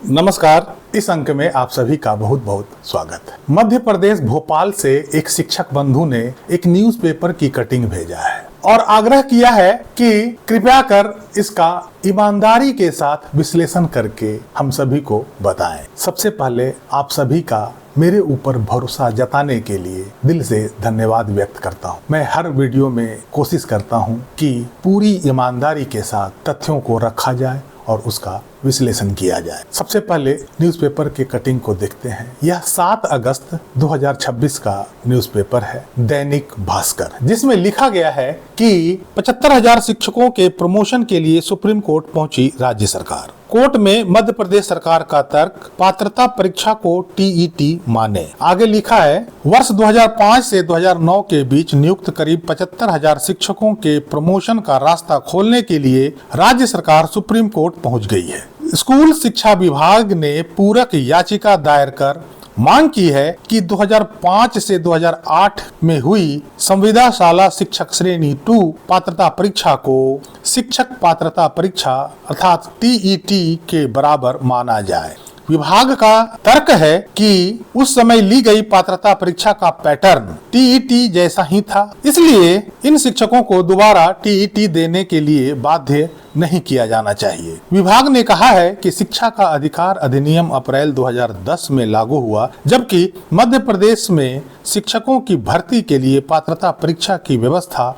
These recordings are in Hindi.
नमस्कार। इस अंक में आप सभी का बहुत बहुत स्वागत है। मध्य प्रदेश भोपाल से एक शिक्षक बंधु ने एक न्यूज़पेपर की कटिंग भेजा है और आग्रह किया है कि कृपया कर इसका ईमानदारी के साथ विश्लेषण करके हम सभी को बताएं। सबसे पहले आप सभी का मेरे ऊपर भरोसा जताने के लिए दिल से धन्यवाद व्यक्त करता हूं। मैं हर वीडियो में कोशिश करता हूं कि पूरी ईमानदारी के साथ तथ्यों को रखा जाए और उसका विश्लेषण किया जाए। सबसे पहले न्यूज़पेपर के कटिंग को देखते हैं। यह 7 अगस्त 2026 का न्यूज़पेपर है, दैनिक भास्कर, जिसमें लिखा गया है कि 75,000 शिक्षकों के प्रमोशन के लिए सुप्रीम कोर्ट पहुंची राज्य सरकार। कोर्ट में मध्य प्रदेश सरकार का तर्क, पात्रता परीक्षा को टीईटी माने। आगे लिखा है, वर्ष 2005 से 2009 के बीच नियुक्त करीब 75,000 शिक्षकों के प्रमोशन का रास्ता खोलने के लिए राज्य सरकार सुप्रीम कोर्ट पहुंच गई है। स्कूल शिक्षा विभाग ने पूरक याचिका दायर कर मांग की है कि 2005 से 2008 में हुई संविदा शाला शिक्षक श्रेणी 2 पात्रता परीक्षा को शिक्षक पात्रता परीक्षा अर्थात टीईटी के बराबर माना जाए। विभाग का तर्क है कि उस समय ली गई पात्रता परीक्षा का पैटर्न टीईटी जैसा ही था, इसलिए इन शिक्षकों को दोबारा टीईटी देने के लिए बाध्य नहीं किया जाना चाहिए। विभाग ने कहा है कि शिक्षा का अधिकार अधिनियम अप्रैल 2010 में लागू हुआ, जबकि मध्य प्रदेश में शिक्षकों की भर्ती के लिए पात्रता परीक्षा की व्यवस्था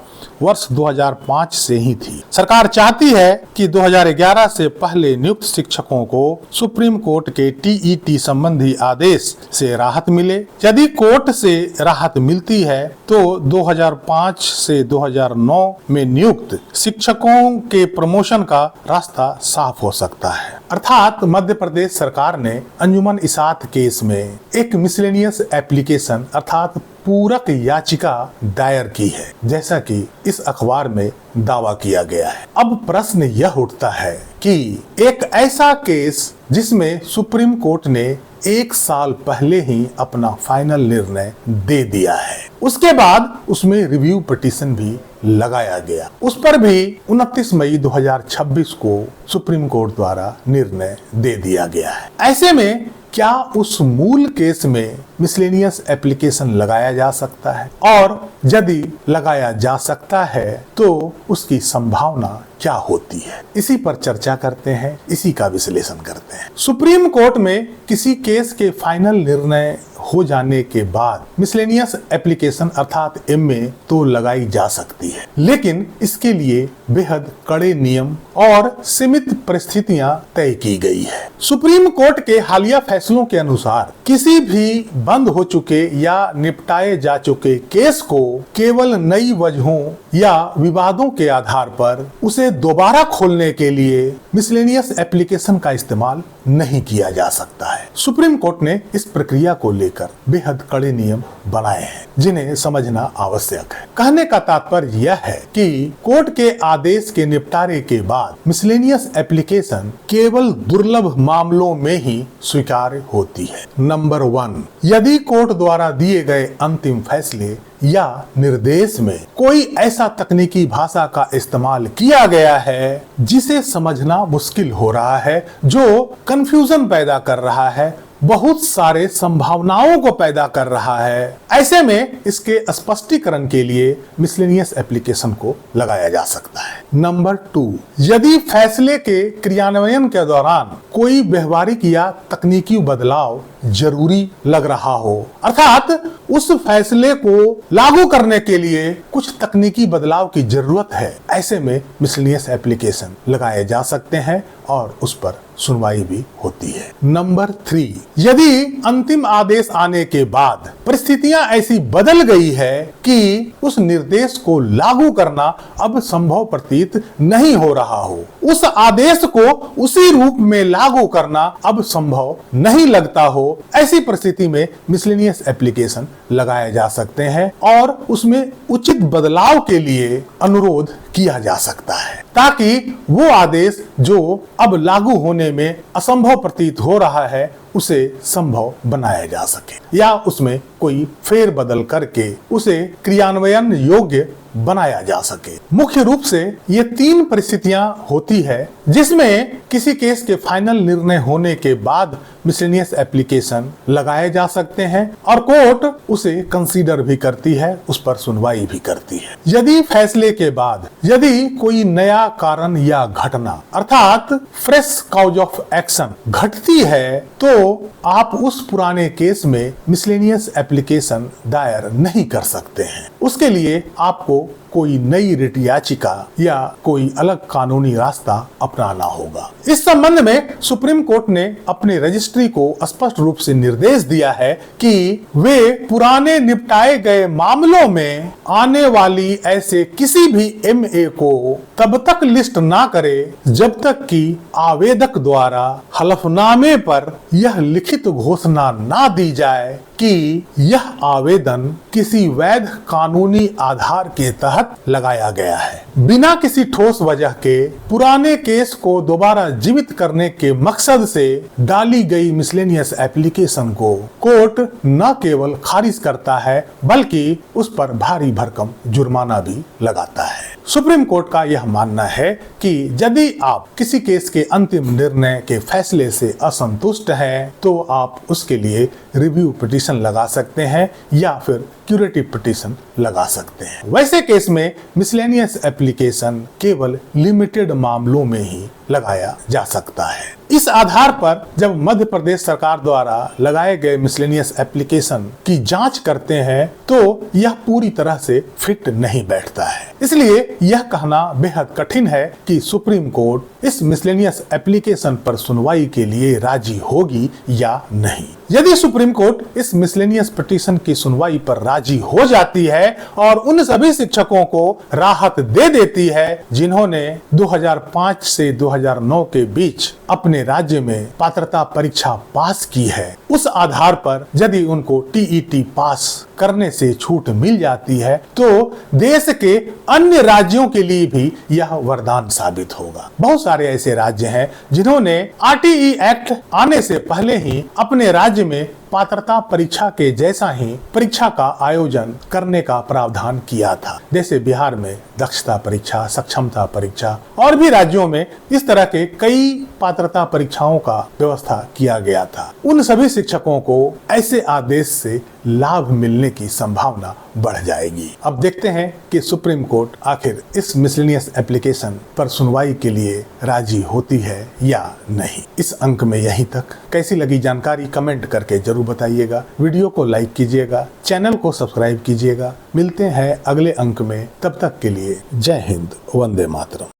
वर्ष 2005 से ही थी। सरकार चाहती है कि 2011 से पहले नियुक्त शिक्षकों को सुप्रीम कोर्ट के टीईटी संबंधी आदेश से राहत मिले। यदि कोर्ट से राहत मिलती है तो 2005 से 2009 में नियुक्त शिक्षकों के प्रमोशन का रास्ता साफ हो सकता है। अर्थात मध्य प्रदेश सरकार ने अंजुमन इसात केस में एक मिसलेनियस एप्लीकेशन अर्थात पूरक याचिका दायर की है, जैसा कि इस अखबार में दावा किया गया है। अब प्रश्न यह उठता है कि एक ऐसा केस जिसमें सुप्रीम कोर्ट ने 1 साल पहले ही अपना फाइनल निर्णय दे दिया है, उसके बाद उसमें रिव्यू पिटीशन भी लगाया गया, उस पर भी 29 मई 2026 को सुप्रीम कोर्ट द्वारा निर्णय दे दिया गया है। ऐसे में क्या उस मूल केस में मिसलेनियस एप्लीकेशन लगाया जा सकता है, और यदि लगाया जा सकता है तो उसकी संभावना क्या होती है? इसी पर चर्चा करते हैं, इसी का विश्लेषण करते हैं। सुप्रीम कोर्ट में किसी केस के फाइनल निर्णय हो जाने के बाद मिसलेनियस एप्लीकेशन अर्थात एमए तो लगाई जा सकती है, लेकिन इसके लिए बेहद कड़े नियम और सीमित परिस्थितियां तय की गई है। सुप्रीम कोर्ट के हालिया फैसलों के अनुसार किसी भी बंद हो चुके या निपटाए जा चुके केस को केवल नई वजहों या विवादों के आधार पर उसे दोबारा खोलने के लिए मिसलेनियस एप्लीकेशन का इस्तेमाल नहीं किया जा सकता है। सुप्रीम कोर्ट ने इस प्रक्रिया को लेकर बेहद कड़े नियम बनाए हैं, जिन्हें समझना आवश्यक है। कहने का तात्पर्य यह है कि कोर्ट के आदेश के निपटारे के बाद मिसलेनियस एप्लीकेशन केवल दुर्लभ मामलों में ही स्वीकार्य होती है। नंबर 1, यदि कोर्ट द्वारा दिए गए अंतिम फैसले या निर्देश में कोई ऐसा तकनीकी भाषा का इस्तेमाल किया गया है जिसे समझना मुश्किल हो रहा है, जो कंफ्यूजन पैदा कर रहा है, बहुत सारे संभावनाओं को पैदा कर रहा है, ऐसे में इसके स्पष्टीकरण के लिए मिसलेनियस एप्लीकेशन को लगाया जा सकता है। नंबर 2, यदि फैसले के क्रियान्वयन के दौरान कोई व्यवहारिक या तकनीकी बदलाव जरूरी लग रहा हो, अर्थात उस फैसले को लागू करने के लिए कुछ तकनीकी बदलाव की जरूरत है, ऐसे में मिसलेनियस एप्लीकेशन लगाए जा सकते हैं और उस पर सुनवाई भी होती है। नंबर 3, यदि अंतिम आदेश आने के बाद परिस्थितियां ऐसी बदल गई है कि उस निर्देश को लागू करना अब संभव प्रतीत नहीं हो रहा हो, उस आदेश को उसी रूप में लागू करना अब संभव नहीं लगता हो, ऐसी परिस्थिति में मिसलेनियस एप्लीकेशन लगाए जा सकते हैं और उसमें उचित बदलाव के लिए अनुरोध किया जा सकता है, ताकि वो आदेश जो अब लागू होने में असंभव प्रतीत हो रहा है उसे संभव बनाया जा सके या उसमें कोई फेरबदल करके उसे क्रियान्वयन योग्य बनाया जा सके। मुख्य रूप से ये 3 परिस्थितियां होती है जिसमें किसी केस के फाइनल निर्णय होने के बाद मिसलेनियस एप्लीकेशन लगाए जा सकते हैं और कोर्ट उसे कंसीडर भी करती है, उस पर सुनवाई भी करती है। यदि फैसले के बाद यदि कोई नया कारण या घटना अर्थात फ्रेश कॉज ऑफ एक्शन घटती है तो आप उस पुराने केस में मिसलेनियस एप्लीकेशन दायर नहीं कर सकते हैं। उसके लिए आपको कोई नई रिट याचिका या कोई अलग कानूनी रास्ता अपनाना होगा। इस संबंध में सुप्रीम कोर्ट ने अपने रजिस्ट्री को स्पष्ट रूप से निर्देश दिया है कि वे पुराने निपटाए गए मामलों में आने वाली ऐसे किसी भी एमए को तब तक लिस्ट ना करे जब तक कि आवेदक द्वारा हलफनामे पर यह लिखित घोषणा ना दी जाए कि यह आवेदन किसी वैध कानूनी आधार के तहत लगाया गया है। बिना किसी ठोस वजह के पुराने केस को दोबारा जीवित करने के मकसद से डाली गई मिसलेनियस एप्लीकेशन को कोर्ट न केवल खारिज करता है बल्कि उस पर भारी भरकम जुर्माना भी लगाता है। सुप्रीम कोर्ट का यह मानना है कि यदि आप किसी केस के अंतिम निर्णय के फैसले से असंतुष्ट हैं तो आप उसके लिए रिव्यू पिटीशन लगा सकते हैं या फिर क्यूरेटिव पिटीशन लगा सकते हैं। वैसे केस में मिसलेनियस एप्लीकेशन केवल लिमिटेड मामलों में ही लगाया जा सकता है। इस आधार पर जब मध्य प्रदेश सरकार द्वारा लगाए गए मिसलेनियस एप्लीकेशन की जांच करते हैं तो यह पूरी तरह से फिट नहीं बैठता है। इसलिए यह कहना बेहद कठिन है कि सुप्रीम कोर्ट इस मिसलेनियस एप्लीकेशन पर सुनवाई के लिए राजी होगी या नहीं। यदि सुप्रीम कोर्ट इस मिसलेनियस पिटीशन की सुनवाई पर राजी हो जाती है और उन सभी शिक्षकों को राहत दे देती है जिन्होंने 2005 से 2009 के बीच अपने राज्य में पात्रता परीक्षा पास की है, उस आधार पर यदि उनको टीईटी पास करने से छूट मिल जाती है तो देश के अन्य राज्यों के लिए भी यह वरदान साबित होगा। बहुत सारे ऐसे राज्य हैं जिन्होंने आरटीई एक्ट आने से पहले ही अपने राज्य में पात्रता परीक्षा के जैसा ही परीक्षा का आयोजन करने का प्रावधान किया था। जैसे बिहार में दक्षता परीक्षा, सक्षमता परीक्षा और भी राज्यों में इस तरह के कई पात्रता परीक्षाओं का व्यवस्था किया गया था। उन सभी शिक्षकों को ऐसे आदेश से लाभ मिलने की संभावना बढ़ जाएगी। अब देखते हैं कि सुप्रीम कोर्ट आखिर इस मिसलेनियस एप्लीकेशन पर सुनवाई के लिए राजी होती है या नहीं। इस अंक में यहीं तक। कैसी लगी जानकारी कमेंट करके जरूर बताइएगा। वीडियो को लाइक कीजिएगा, चैनल को सब्सक्राइब कीजिएगा। मिलते हैं अगले अंक में, तब तक के लिए जय हिंद, वंदे मातरम।